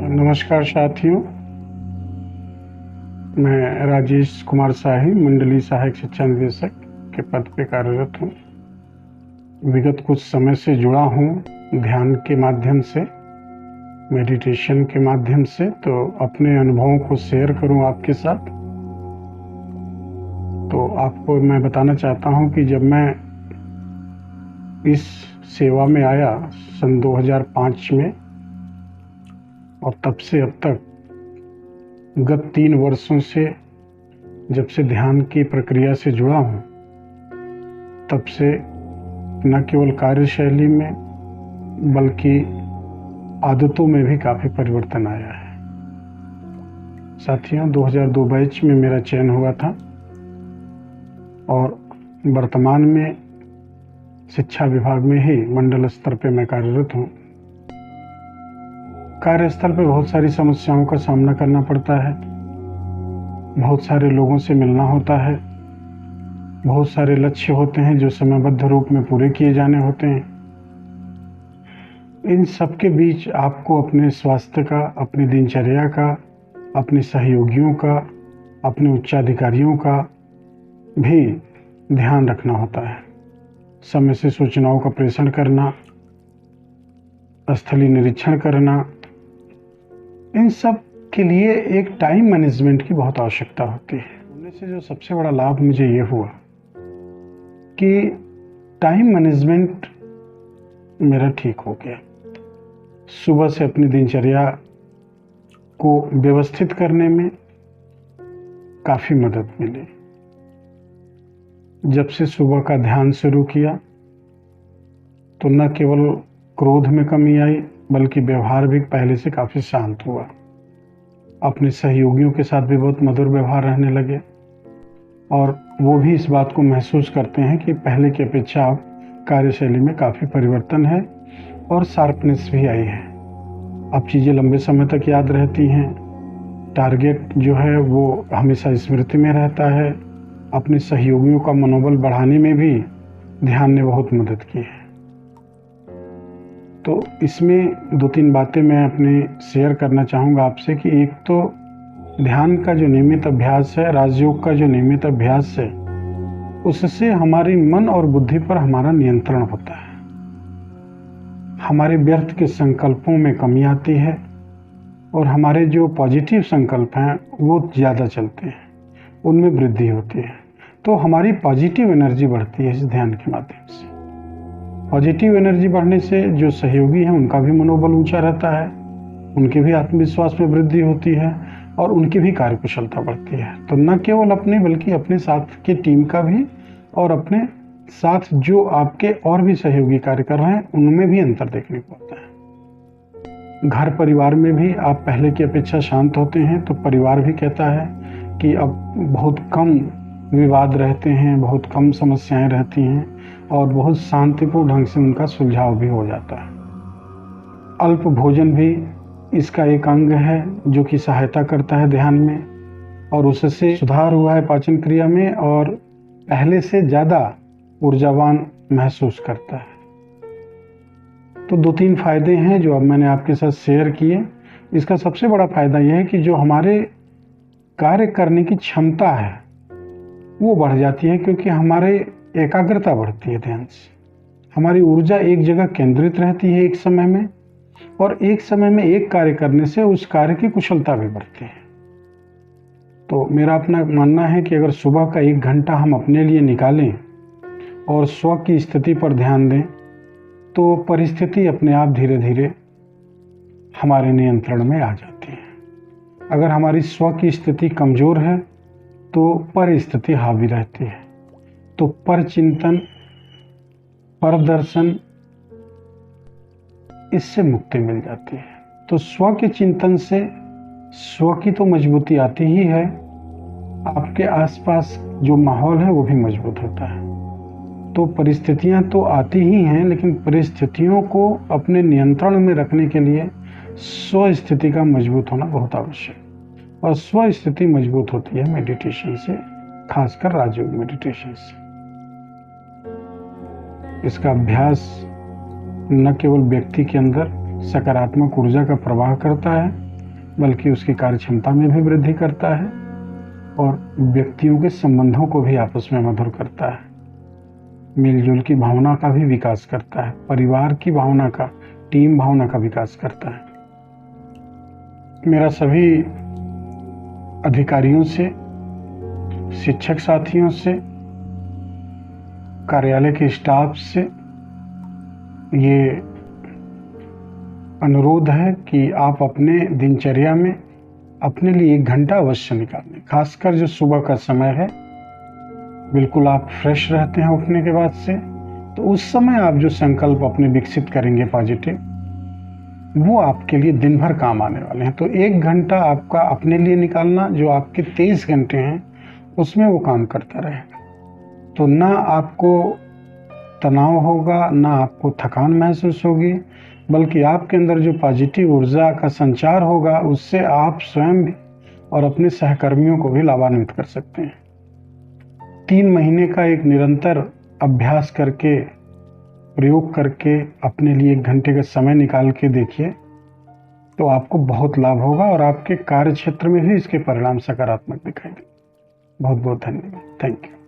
नमस्कार साथियों, मैं राजेश कुमार शाही मंडलीय सहायक शिक्षा निदेशक के पद पे कार्यरत हूँ। विगत कुछ समय से जुड़ा हूँ ध्यान के माध्यम से, मेडिटेशन के माध्यम से, तो अपने अनुभवों को शेयर करूँ आपके साथ। तो आपको मैं बताना चाहता हूँ कि जब मैं इस सेवा में आया सन 2005 में, और तब से अब तक गत 3 वर्षों से जब से ध्यान की प्रक्रिया से जुड़ा हूँ, तब से न केवल कार्यशैली में बल्कि आदतों में भी काफ़ी परिवर्तन आया है। साथियों, 2002 बैच में मेरा चयन हुआ था और वर्तमान में शिक्षा विभाग में ही मंडल स्तर पे मैं कार्यरत हूँ। कार्यस्थल पे बहुत सारी समस्याओं का सामना करना पड़ता है, बहुत सारे लोगों से मिलना होता है, बहुत सारे लक्ष्य होते हैं जो समयबद्ध रूप में पूरे किए जाने होते हैं। इन सब के बीच आपको अपने स्वास्थ्य का, अपनी दिनचर्या का, अपने सहयोगियों का, अपने उच्चाधिकारियों का भी ध्यान रखना होता है। समय से सूचनाओं का प्रेषण करना, स्थलीय निरीक्षण करना, इन सब के लिए एक टाइम मैनेजमेंट की बहुत आवश्यकता होती है। उनमें से जो सबसे बड़ा लाभ मुझे ये हुआ कि टाइम मैनेजमेंट मेरा ठीक हो गया। सुबह से अपनी दिनचर्या को व्यवस्थित करने में काफ़ी मदद मिली। जब से सुबह का ध्यान शुरू किया तो न केवल क्रोध में कमी आई बल्कि व्यवहार भी पहले से काफ़ी शांत हुआ। अपने सहयोगियों के साथ भी बहुत मधुर व्यवहार रहने लगे और वो भी इस बात को महसूस करते हैं कि पहले की अपेक्षा अब कार्यशैली में काफ़ी परिवर्तन है और शार्पनेस भी आई है। अब चीज़ें लंबे समय तक याद रहती हैं, टारगेट जो है वो हमेशा स्मृति में रहता है। अपने सहयोगियों का मनोबल बढ़ाने में भी ध्यान ने बहुत मदद की है। तो इसमें 2-3 बातें मैं अपने शेयर करना चाहूँगा आपसे कि एक तो ध्यान का जो नियमित अभ्यास है, राजयोग का जो नियमित अभ्यास है, उससे हमारी मन और बुद्धि पर हमारा नियंत्रण होता है। हमारे व्यर्थ के संकल्पों में कमी आती है और हमारे जो पॉजिटिव संकल्प हैं वो ज़्यादा चलते हैं, उनमें वृद्धि होती है। तो हमारी पॉजिटिव एनर्जी बढ़ती है इस ध्यान के माध्यम से। पॉजिटिव एनर्जी बढ़ने से जो सहयोगी हैं उनका भी मनोबल ऊंचा रहता है, उनके भी आत्मविश्वास में वृद्धि होती है और उनकी भी कार्यकुशलता बढ़ती है। तो न केवल अपनी बल्कि अपने साथ की टीम का भी, और अपने साथ जो आपके और भी सहयोगी कार्य कर रहे हैं उनमें भी अंतर देखने को होता है। घर परिवार में भी आप पहले की अपेक्षा शांत होते हैं तो परिवार भी कहता है कि अब बहुत कम विवाद रहते हैं, बहुत कम समस्याएं रहती हैं और बहुत शांतिपूर्ण ढंग से उनका सुलझाव भी हो जाता है। अल्प भोजन भी इसका एक अंग है जो कि सहायता करता है ध्यान में, और उससे सुधार हुआ है पाचन क्रिया में और पहले से ज़्यादा ऊर्जावान महसूस करता है। तो 2-3 फायदे हैं जो अब मैंने आपके साथ शेयर किए। इसका सबसे बड़ा फायदा यह है कि जो हमारे कार्य करने की क्षमता है वो बढ़ जाती है, क्योंकि हमारे एकाग्रता बढ़ती है ध्यान से। हमारी ऊर्जा एक जगह केंद्रित रहती है एक समय में, और एक समय में एक कार्य करने से उस कार्य की कुशलता भी बढ़ती है। तो मेरा अपना मानना है कि अगर सुबह का 1 घंटा हम अपने लिए निकालें और स्व की स्थिति पर ध्यान दें तो परिस्थिति अपने आप धीरे धीरे हमारे नियंत्रण में आ जाती है। अगर हमारी स्व की स्थिति कमजोर है तो पर स्थिति हावी रहती है। तो पर चिंतन, पर दर्शन, इससे मुक्ति मिल जाती है। तो स्व के चिंतन से स्व की तो मजबूती आती ही है, आपके आसपास जो माहौल है वो भी मजबूत होता है। तो परिस्थितियां तो आती ही हैं, लेकिन परिस्थितियों को अपने नियंत्रण में रखने के लिए स्व स्थिति का मजबूत होना बहुत आवश्यक है। और स्व स्थिति मजबूत होती है मेडिटेशन से, खासकर राजयोग मेडिटेशन से। इसका अभ्यास न केवल व्यक्ति के अंदर सकारात्मक ऊर्जा का प्रवाह करता है, बल्कि उसकी कार्य क्षमता में भी वृद्धि करता है और व्यक्तियों के संबंधों को भी आपस में मधुर करता है, मिलजुल की भावना का भी विकास करता है, परिवार की भावना का, टीम भावना का विकास करता है। मेरा सभी अधिकारियों से, शिक्षक साथियों से, कार्यालय के स्टाफ से ये अनुरोध है कि आप अपने दिनचर्या में अपने लिए 1 घंटा अवश्य निकालें। खासकर जो सुबह का समय है, बिल्कुल आप फ्रेश रहते हैं उठने के बाद से, तो उस समय आप जो संकल्प अपने विकसित करेंगे पॉजिटिव, वो आपके लिए दिन भर काम आने वाले हैं। तो 1 घंटा आपका अपने लिए निकालना, जो आपके 23 घंटे हैं उसमें वो काम करता रहेगा। तो ना आपको तनाव होगा, ना आपको थकान महसूस होगी, बल्कि आपके अंदर जो पॉजिटिव ऊर्जा का संचार होगा, उससे आप स्वयं भी और अपने सहकर्मियों को भी लाभान्वित कर सकते हैं। 3 महीने का एक निरंतर अभ्यास करके, प्रयोग करके अपने लिए 1 घंटे का समय निकाल के देखिए, तो आपको बहुत लाभ होगा और आपके कार्य क्षेत्र में भी इसके परिणाम सकारात्मक दिखाई देंगे। बहुत बहुत धन्यवाद। Thank you.